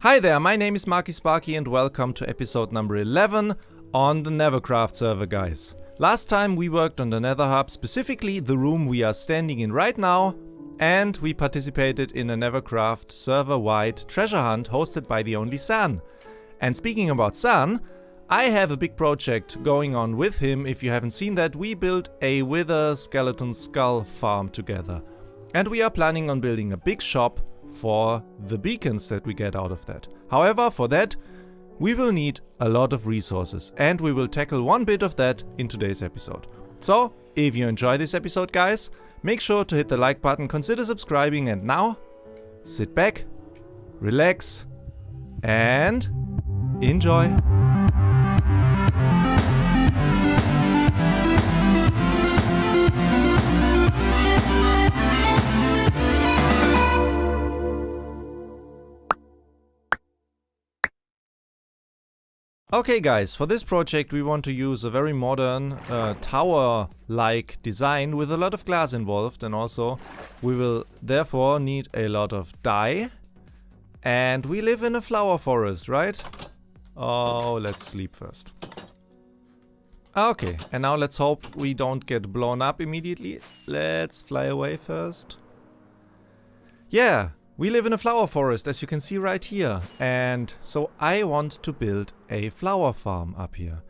Hi there, my name is Marky Sparky and welcome to episode number 11 on the NeverCraft server, guys. Last time we worked on the Nether Hub, specifically the room we are standing in right now, and we participated in a NeverCraft server-wide treasure hunt hosted by the only San. And speaking about San, I have a big project going on with him. If you haven't seen that, we built a Wither Skeleton Skull farm together. And we are planning on building a big shop for the beacons that we get out of that. However, for that, we will need a lot of resources, and we will tackle one bit of that in today's episode. So, if you enjoy this episode, guys, make sure to hit the like button, consider subscribing, and now, sit back, relax, and enjoy. Okay guys, for this project we want to use a very modern tower-like design with a lot of glass involved, and also we will therefore need a lot of dye. And we live in a flower forest, right? Oh, let's sleep first. Okay, and now let's hope we don't get blown up immediately. Let's fly away first. Yeah. We live in a flower forest, as you can see right here, and so I want to build a flower farm up here.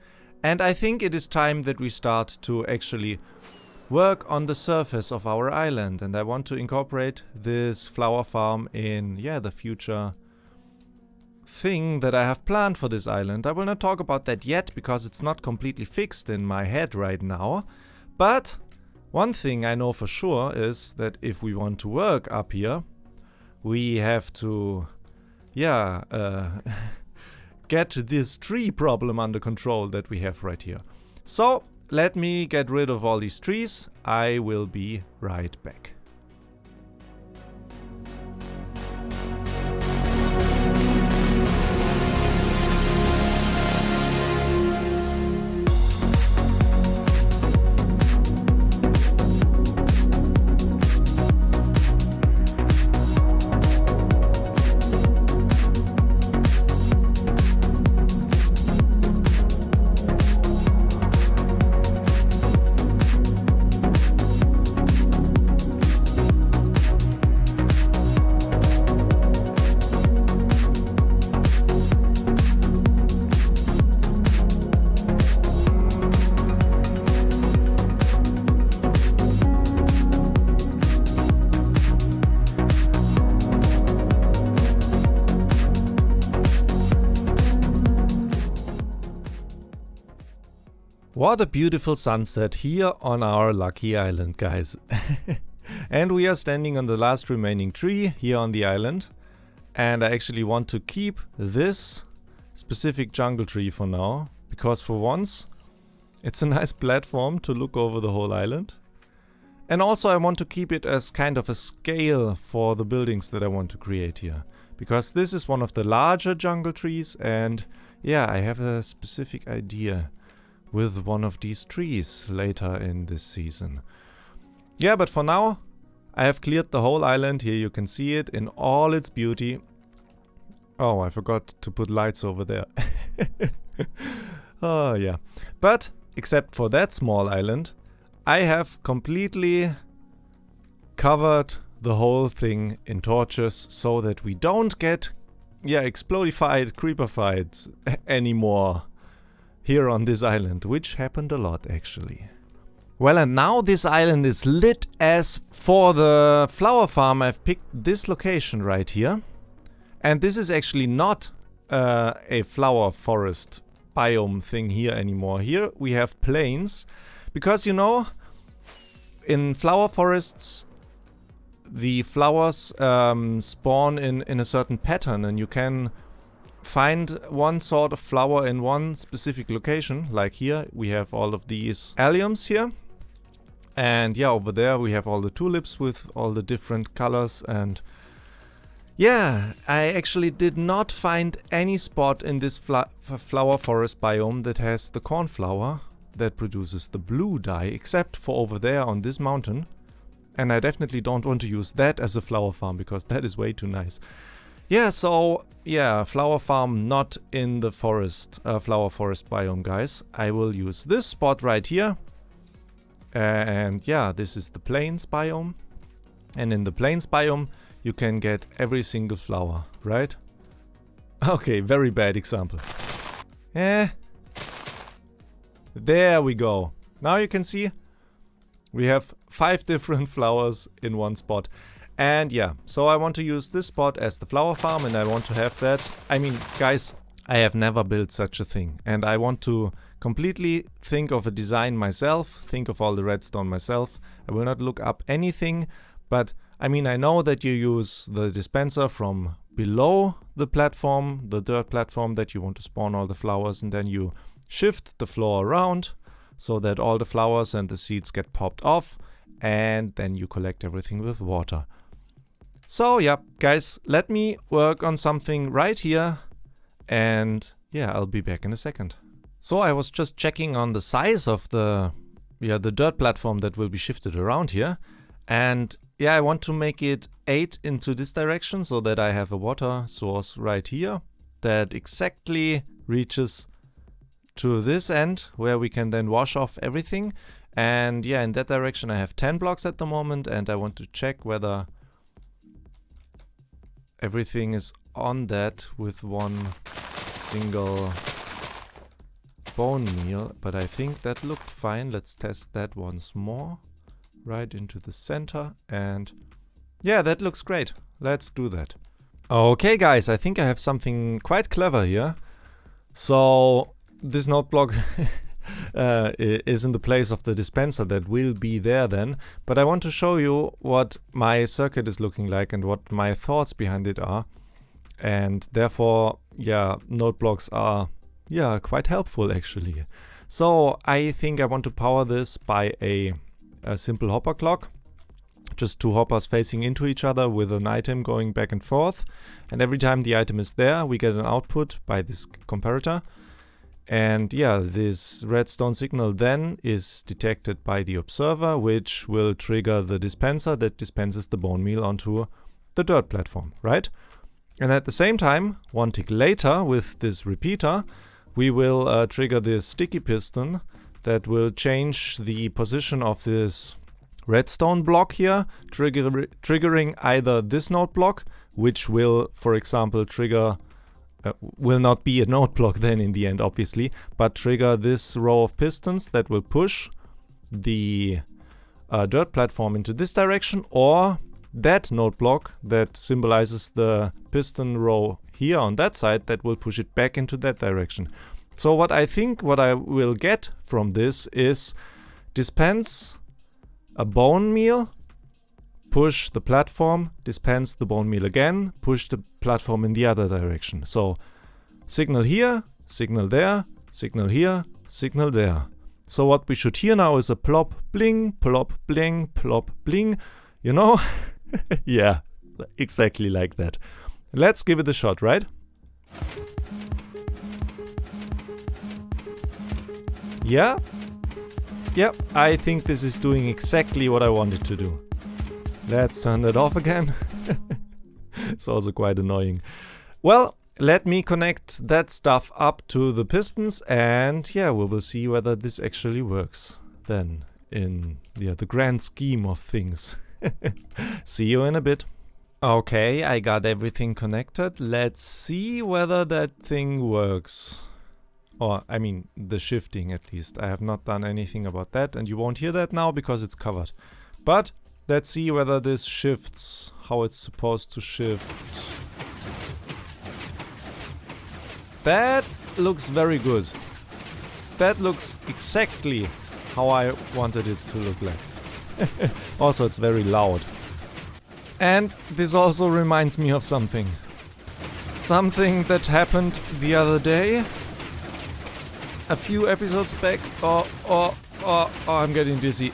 And I think it is time that we start to actually work on the surface of our island, and I want to incorporate this flower farm in, the future thing that I have planned for this island. I will not talk about that yet, because it's not completely fixed in my head right now, but one thing I know for sure is that if we want to work up here, we have to, get this tree problem under control that we have right here. So, let me get rid of all these trees. I will be right back. What a beautiful sunset here on our lucky island, guys. And we are standing on the last remaining tree here on the island. And I actually want to keep this specific jungle tree for now, because for once it's a nice platform to look over the whole island. And also I want to keep it as kind of a scale for the buildings that I want to create here, because this is one of the larger jungle trees, and I have a specific idea with one of these trees later in this season. But for now, I have cleared the whole island. Here you can see it in all its beauty. Oh, I forgot to put lights over there. Oh, yeah. But, except for that small island, I have completely covered the whole thing in torches so that we don't get, explodified, creepified anymore here on this island, which happened a lot actually. Well, and now this island is lit as for the flower farm. I've picked this location right here, and this is actually not a flower forest biome thing here anymore. Here we have plains, because in flower forests the flowers spawn in a certain pattern, and you can find one sort of flower in one specific location. Like here we have all of these alliums here, and over there we have all the tulips with all the different colors. And I actually did not find any spot in this flower forest biome that has the cornflower that produces the blue dye, except for over there on this mountain. And I definitely don't want to use that as a flower farm, because that is way too nice. Yeah, so yeah, flower farm not in the forest, flower forest biome, guys. I will use this spot right here. And yeah, this is the plains biome. And in the plains biome, you can get every single flower, right? Okay, very bad example. There we go. Now you can see we have 5 different flowers in one spot. And yeah, so I want to use this spot as the flower farm, and I want to have that. I mean, guys, I have never built such a thing, and I want to completely think of a design myself, think of all the redstone myself. I will not look up anything, but I mean, I know that you use the dispenser from below the platform, the dirt platform, that you want to spawn all the flowers, and then you shift the floor around so that all the flowers and the seeds get popped off, and then you collect everything with water. So yeah, guys, let me work on something right here, and yeah, I'll be back in a second. So I was just checking on the size of the dirt platform that will be shifted around here, and yeah, I want to make it 8 into this direction so that I have a water source right here that exactly reaches to this end where we can then wash off everything. And yeah, in that direction I have 10 blocks at the moment, and I want to check whether everything is on that with one single bone meal, but I think that looked fine. Let's test that once more. Right into the center, and yeah, that looks great. Let's do that. Okay guys, I think I have something quite clever here. So this node block is in the place of the dispenser that will be there then, but I want to show you what my circuit is looking like and what my thoughts behind it are, and therefore yeah, node blocks are quite helpful actually. So I think I want to power this by a simple hopper clock, just 2 hoppers facing into each other with an item going back and forth, and every time the item is there we get an output by this comparator. And yeah, this redstone signal then is detected by the observer, which will trigger the dispenser that dispenses the bone meal onto the dirt platform, right? And at the same time, 1 tick later with this repeater, we will trigger this sticky piston that will change the position of this redstone block here, triggering either this node block, which will, for example, trigger will not be a node block then in the end, obviously, but trigger this row of pistons that will push the dirt platform into this direction, or that node block that symbolizes the piston row here on that side that will push it back into that direction. So what I think what I will get from this is dispense a bone meal, push the platform, dispense the bone meal again, push the platform in the other direction. So signal here, signal there, signal here, signal there. So what we should hear now is a plop, bling, plop, bling, plop, bling. You know? Yeah, exactly like that. Let's give it a shot, right? Yeah? Yep, I think this is doing exactly what I wanted to do. Let's turn that off again. It's also quite annoying. Well, let me connect that stuff up to the pistons, and yeah, we will see whether this actually works then in the grand scheme of things. See you in a bit. Okay, I got everything connected. Let's see whether that thing works. Or, I mean, the shifting at least. I have not done anything about that, and you won't hear that now because it's covered. But let's see whether this shifts how it's supposed to shift. That looks very good. That looks exactly how I wanted it to look like. Also, it's very loud. And this also reminds me of something. Something that happened the other day. A few episodes back. Oh, I'm getting dizzy.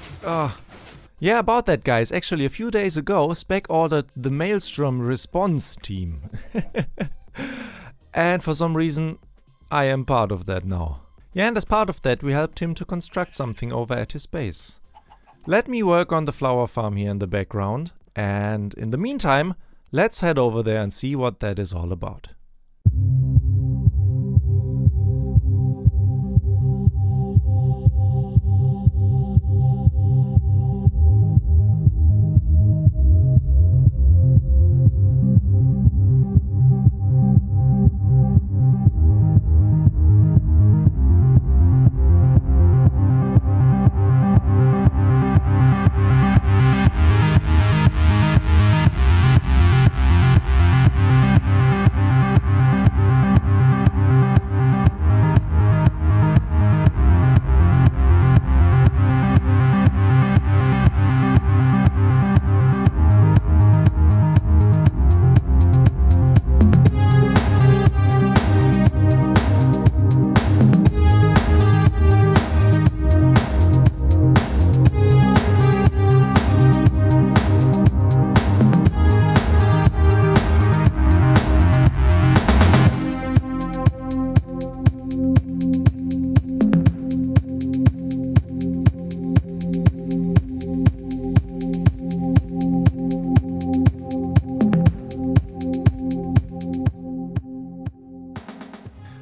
Yeah, about that, guys. Actually, a few days ago, Spec ordered the Maelstrom response team. And for some reason, I am part of that now. Yeah, and as part of that, we helped him to construct something over at his base. Let me work on the flower farm here in the background. And in the meantime, let's head over there and see what that is all about.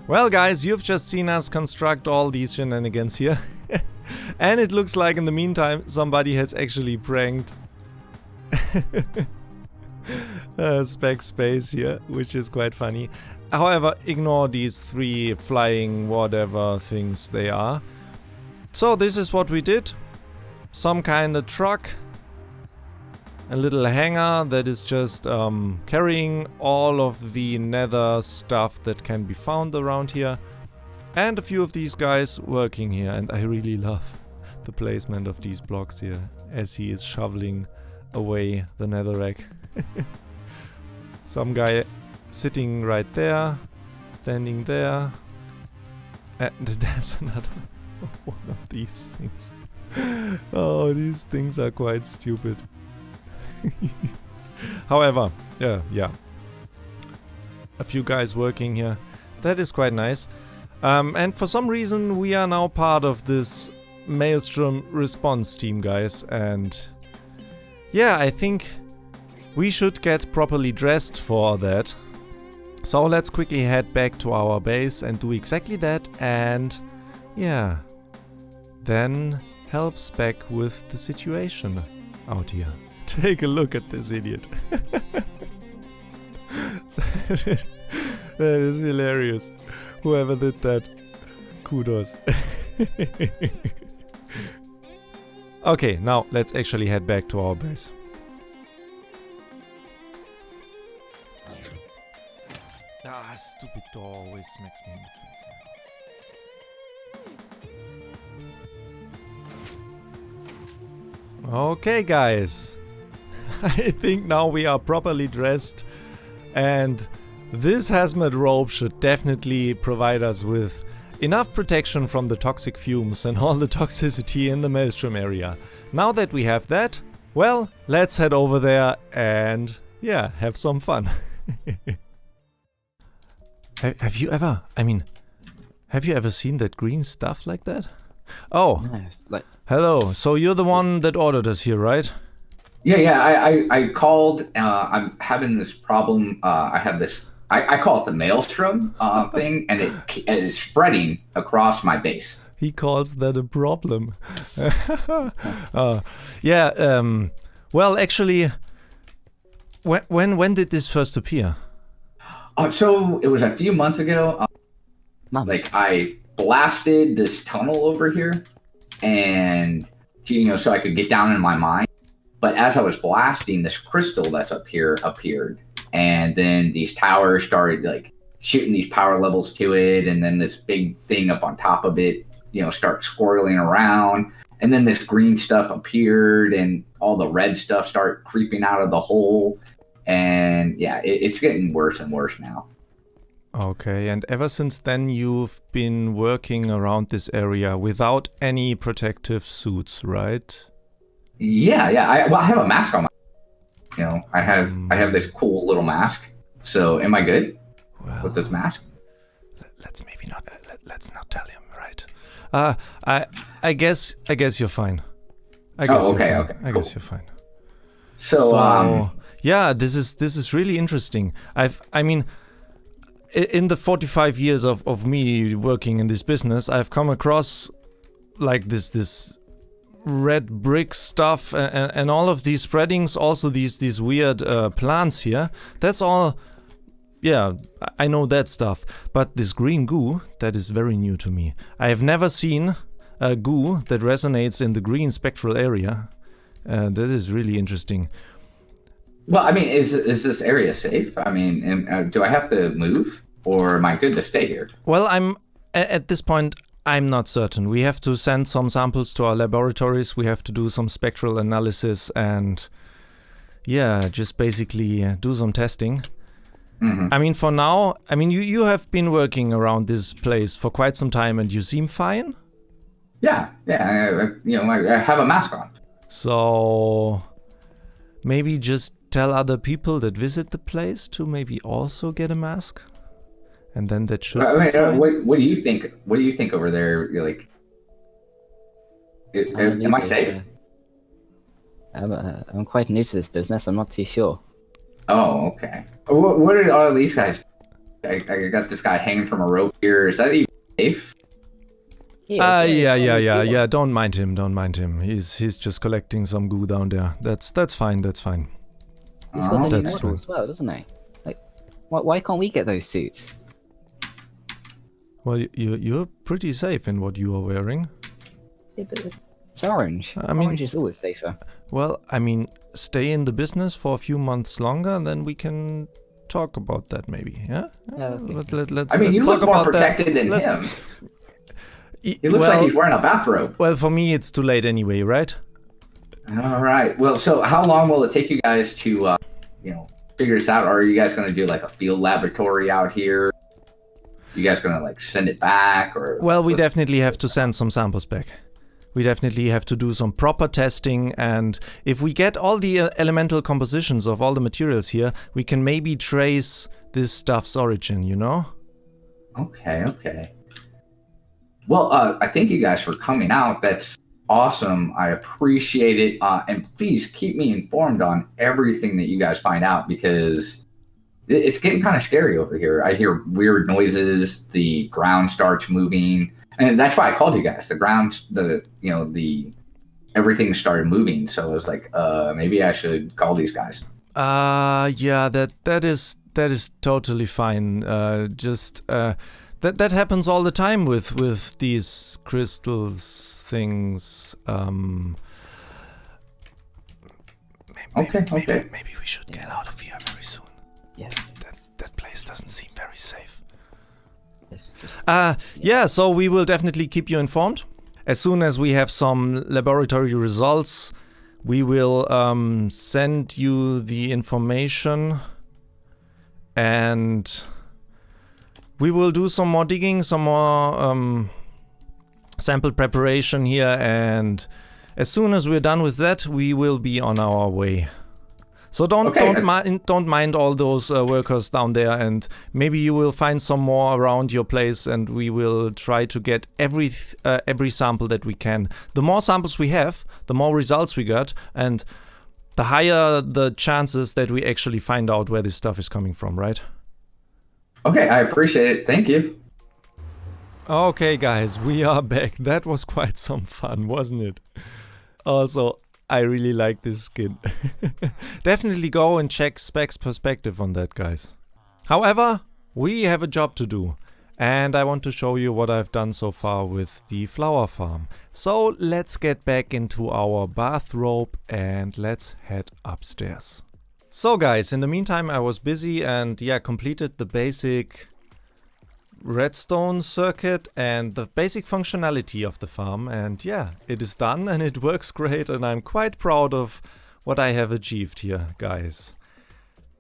Well guys, you've just seen us construct all these shenanigans here. And it looks like in the meantime somebody has actually pranked Spec Space here, which is quite funny. However, ignore these 3 flying whatever things they are. So this is what we did. Some kind of truck. A little hangar that is just carrying all of the nether stuff that can be found around here. And a few of these guys working here. And I really love the placement of these blocks here as he is shoveling away the netherrack. Some guy sitting right there, standing there. And there's another one of these things. Oh, these things are quite stupid. However, yeah. A few guys working here. That is quite nice. And for some reason we are now part of this Maelstrom response team, guys. And yeah, I think we should get properly dressed for that. So let's quickly head back to our base and do exactly that. And yeah, then help Spec with the situation out here. Take a look at this idiot. That is hilarious. Whoever did that, kudos. Okay, now let's actually head back to our base. Ah, stupid door always smacks me in the face. Okay, guys. I think now we are properly dressed, and this hazmat robe should definitely provide us with enough protection from the toxic fumes and all the toxicity in the Maelstrom area. Now that we have that, well, let's head over there and yeah, have some fun. Have you ever, have you ever seen that green stuff like that? Oh, Yeah, hello. So you're the one that ordered us here, right? Yeah. I called. I'm having this problem. I have this. I call it the Maelstrom thing, and it is spreading across my base. He calls that a problem. Yeah. Well, actually, when did this first appear? So it was a few months ago. Like I blasted this tunnel over here, and so I could get down in my mine. But as I was blasting, this crystal that's up here appeared, and then these towers started like shooting these power levels to it, and then this big thing up on top of it, starts swirling around, and then this green stuff appeared, and all the red stuff started creeping out of the hole, and yeah, it's getting worse and worse now. Okay, and ever since then you've been working around this area without any protective suits, right? Yeah. I have a mask on my. I have this cool little mask. So am I good with this mask? Let's maybe not. Let's not tell him, right? I guess you're fine. Okay. I guess you're fine. So Yeah, this is really interesting. I mean, in the 45 years of me working in this business, I've come across like this red brick stuff and all of these spreadings, also these weird plants here. That's all. Yeah, I know that stuff. But this green goo, that is very new to me. I have never seen a goo that resonates in the green spectral area. That is really interesting. Well, I mean, is this area safe? I mean, do I have to move, or am I good to stay here? Well, at this point, I'm not certain. We have to send some samples to our laboratories. We have to do some spectral analysis and, yeah, just basically do some testing. Mm-hmm. I mean, for now, I mean, you have been working around this place for quite some time, and you seem fine. Yeah. I have a mask on. So maybe just tell other people that visit the place to maybe also get a mask, and then that should. What do you think? What do you think over there? You're like, am I safe? I'm quite new to this business. I'm not too sure. Oh, okay. What are all these guys? I got this guy hanging from a rope here. Is that even safe? Yeah. Don't mind him. He's just collecting some goo down there. That's fine. He's got the new model as well, doesn't he? Like, why can't we get those suits? Well, you're pretty safe in what you are wearing. Yeah, but it's orange. Orange is always safer. Well, I mean, stay in the business for a few months longer, and then we can talk about that maybe. Yeah. Okay. Let's you talk look more about protected than him. He looks like he's wearing a bathrobe. Well, for me, it's too late anyway, right? All right. Well, so how long will it take you guys to, figure this out? Or are you guys going to do like a field laboratory out here? You guys going to like send it back, or? Well, we definitely have to send some samples back. We definitely have to do some proper testing, and if we get all the elemental compositions of all the materials here, we can maybe trace this stuff's origin, you know? Okay. Well, I thank you guys for coming out. That's awesome. I appreciate it. And please keep me informed on everything that you guys find out, because it's getting kind of scary over here. I hear weird noises. The ground starts moving. And that's why I called you guys. The ground, everything started moving. So I was like, maybe I should call these guys. Yeah, that is totally fine. That happens all the time with these crystals things. Maybe we should get out of here very soon. Yeah. That place doesn't seem very safe. Yeah, so we will definitely keep you informed. As soon as we have some laboratory results, we will send you the information, and we will do some more digging, some more sample preparation here, and as soon as we're done with that, we will be on our way. So don't mind all those workers down there, and maybe you will find some more around your place, and we will try to get every sample that we can. The more samples we have, the more results we got, and the higher the chances that we actually find out where this stuff is coming from, right? Okay, I appreciate it. Thank you. Okay, guys, we are back. That was quite some fun, wasn't it? Also, I really like this skin. Definitely go and check Spec's perspective on that, guys. However, we have a job to do, and I want to show you what I've done so far with the flower farm. So let's get back into our bathrobe and let's head upstairs. So guys, in the meantime I was busy and completed the basic redstone circuit and the basic functionality of the farm, and it is done and it works great, and I'm quite proud of what I have achieved here, guys.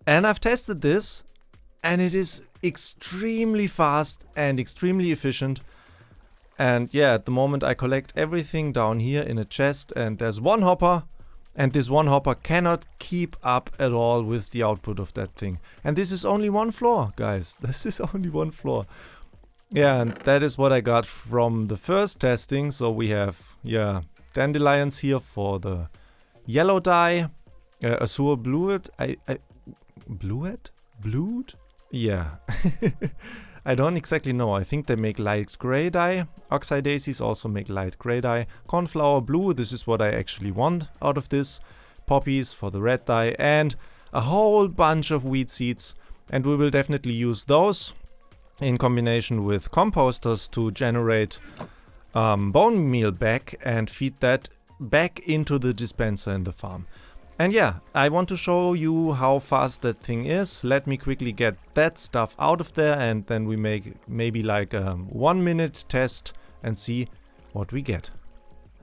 And I've tested this and it is extremely fast and extremely efficient, and at the moment I collect everything down here in a chest, and there's one hopper, and this one hopper cannot keep up at all with the output of that thing. And this is only one floor, guys. This is only one floor. Yeah, and that is what I got from the first testing. So we have, dandelions here for the yellow dye. Azure Blued. Blued? Blued? Yeah. I don't exactly know. I think they make light gray dye. Oxydaisies also make light gray dye. Cornflower blue, this is what I actually want out of this. Poppies for the red dye. And a whole bunch of wheat seeds. And we will definitely use those in combination with composters to generate bone meal back and feed that back into the dispenser in the farm. And yeah, I want to show you how fast that thing is. Let me quickly get that stuff out of there and then we make maybe like a 1 minute test and see what we get.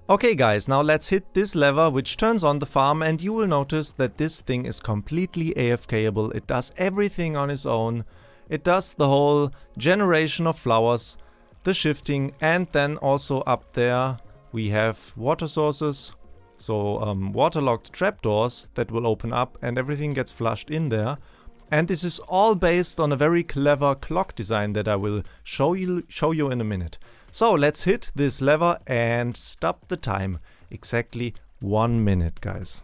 Okay guys, now let's hit this lever which turns on the farm and you will notice that this thing is completely AFK-able. It does everything on its own. It does the whole generation of flowers, the shifting, and then also up there we have water sources. So waterlogged trapdoors that will open up and everything gets flushed in there. And this is all based on a very clever clock design that I will show you in a minute. So let's hit this lever and stop the time. Exactly 1 minute, guys.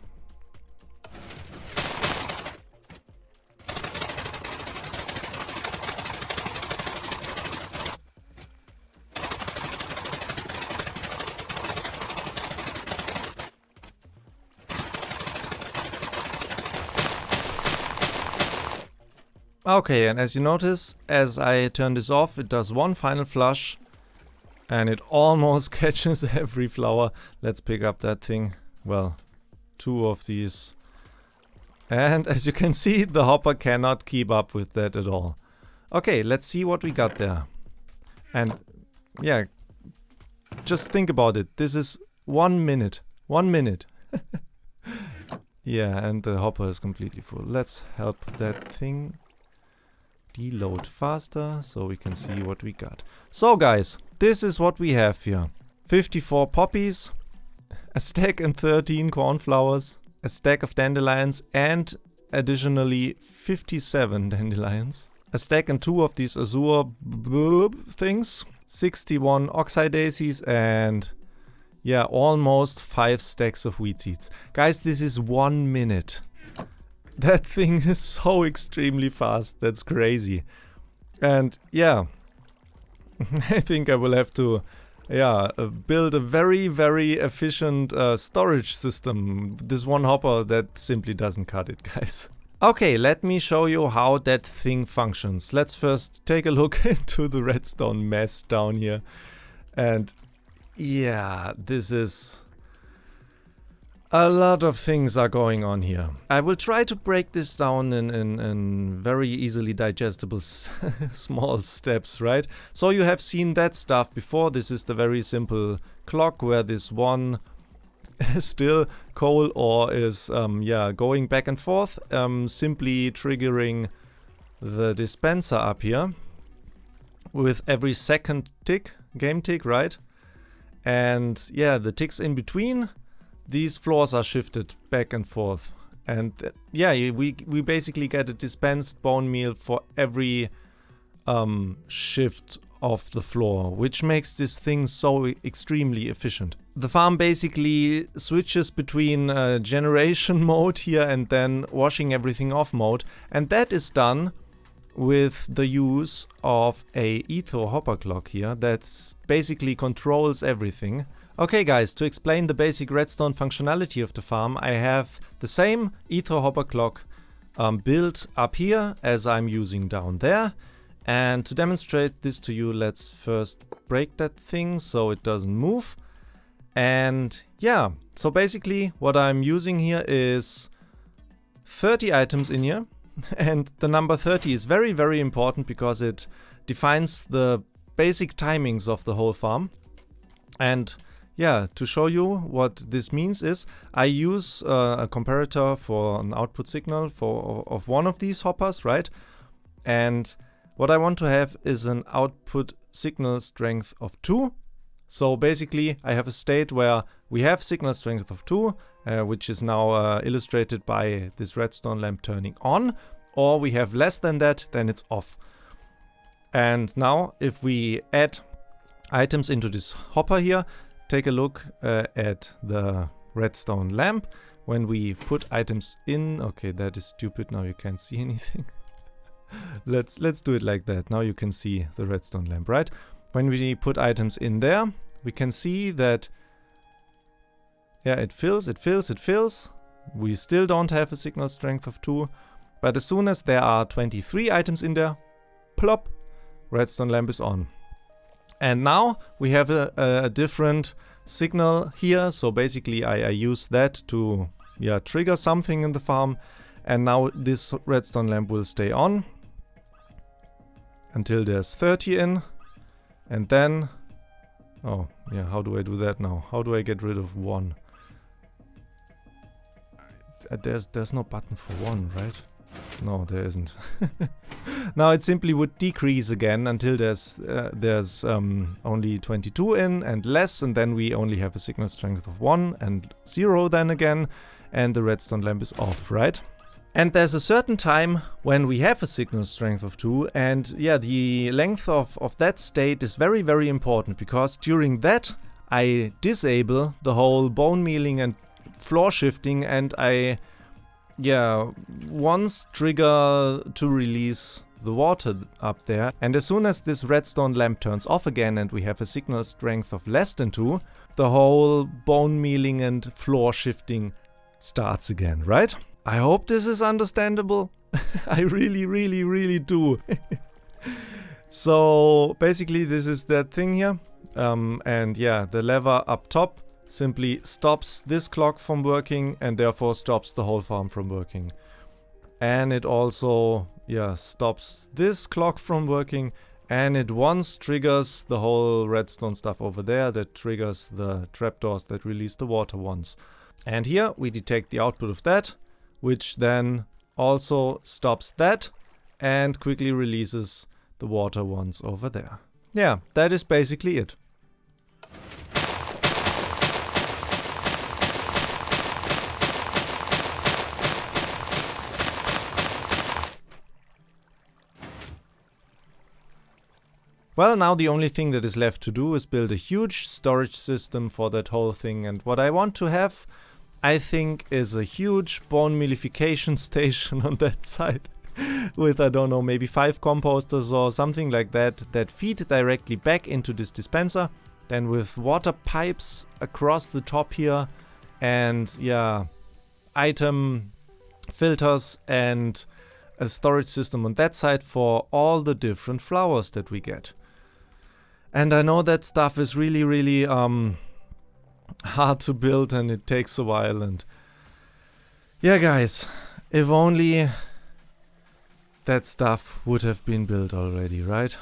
Okay, and as you notice, as I turn this off, it does one final flush and it almost catches every flower. Let's pick up that thing. Well, 2 of these. And as you can see, the hopper cannot keep up with that at all. Okay, let's see what we got there. And yeah, just think about it. This is 1 minute. 1 minute. Yeah, and the hopper is completely full. Let's help that thing deload faster so we can see what we got. So guys, this is what we have here. 54 poppies, a stack and 13 cornflowers, a stack of dandelions and additionally 57 dandelions, a stack and 2 of these azure things, 61 oxydaisies and yeah, almost 5 stacks of wheat seeds. Guys, this is 1 minute. That thing is so extremely fast, that's crazy. And yeah, I think I will have to build a very, very efficient storage system. This one hopper, that simply doesn't cut it, guys. Okay, let me show you how that thing functions. Let's first take a look into the redstone mess down here. And yeah, this is... a lot of things are going on here. I will try to break this down in very easily digestible small steps, right? So you have seen that stuff before. This is the very simple clock where this one still coal ore is going back and forth, simply triggering the dispenser up here with every second tick, game tick, right? And yeah, the ticks in between, these floors are shifted back and forth. And yeah, we basically get a dispensed bone meal for every shift of the floor, which makes this thing so extremely efficient. The farm basically switches between generation mode here and then washing everything off mode. And that is done with the use of a ether hopper clock here that basically controls everything. Okay guys, to explain the basic redstone functionality of the farm, I have the same ether hopper clock built up here as I'm using down there. And to demonstrate this to you, let's first break that thing so it doesn't move. And yeah, so basically what I'm using here is 30 items in here. And the number 30 is very, very important because it defines the basic timings of the whole farm. And yeah, to show you what this means is I use a comparator for an output signal of one of these hoppers, right? And what I want to have is an output signal strength of 2. So basically I have a state where we have signal strength of 2, which is now illustrated by this redstone lamp turning on, or we have less than that, then it's off. And now if we add items into this hopper here, take a look at the redstone lamp. when we put items in. Okay, that is stupid. Now you can't see anything. Let's do it like that. Now you can see the redstone lamp, right? When we put items in there, we can see that, yeah, it fills, it fills, it fills. We still don't have a signal strength of 2. But as soon as there are 23 items in there, plop, redstone lamp is on. And now we have a different signal here. So basically I use that to, yeah, trigger something in the farm. And now this redstone lamp will stay on until there's 30 in. And then, oh yeah, how do I do that now? How do I get rid of 1? There's no button for 1, right? No, there isn't. Now it simply would decrease again until there's only 22 in and less, and then we only have a signal strength of 1 and 0 then again, and the redstone lamp is off, right? And there's a certain time when we have a signal strength of 2, and yeah, the length of that state is very, very important, because during that I disable the whole bone mealing and floor shifting, and I, yeah, once trigger to release the water up there. And as soon as this redstone lamp turns off again and we have a signal strength of less than 2, the whole bone mealing and floor shifting starts again, right? I hope this is understandable. I really, really, really do. So basically this is that thing here. And yeah, the lever up top simply stops this clock from working and therefore stops the whole farm from working. And it also, yeah, stops this clock from working, and it once triggers the whole redstone stuff over there that triggers the trapdoors that release the water once. And here we detect the output of that, which then also stops that and quickly releases the water once over there. Yeah, that is basically it. Well, now the only thing that is left to do is build a huge storage system for that whole thing, and what I want to have, I think, is a huge bone mealification station on that side with, I don't know, maybe 5 composters or something like that, that feed directly back into this dispenser, then with water pipes across the top here, and yeah, item filters and a storage system on that side for all the different flowers that we get. And I know that stuff is really, really hard to build, and it takes a while, and yeah, guys, if only that stuff would have been built already, right?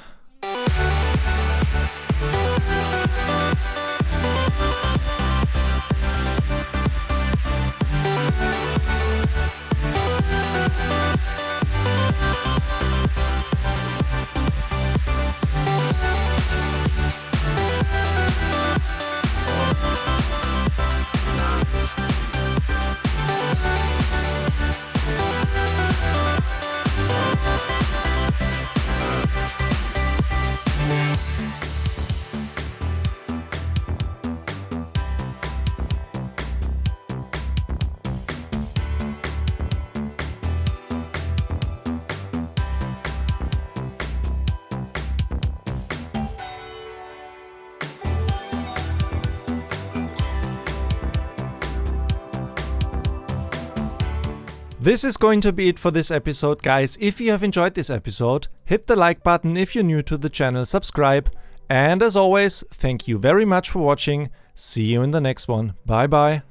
This is going to be it for this episode, guys. If you have enjoyed this episode, hit the like button. If you're new to the channel, subscribe. And as always, thank you very much for watching. See you in the next one. Bye bye.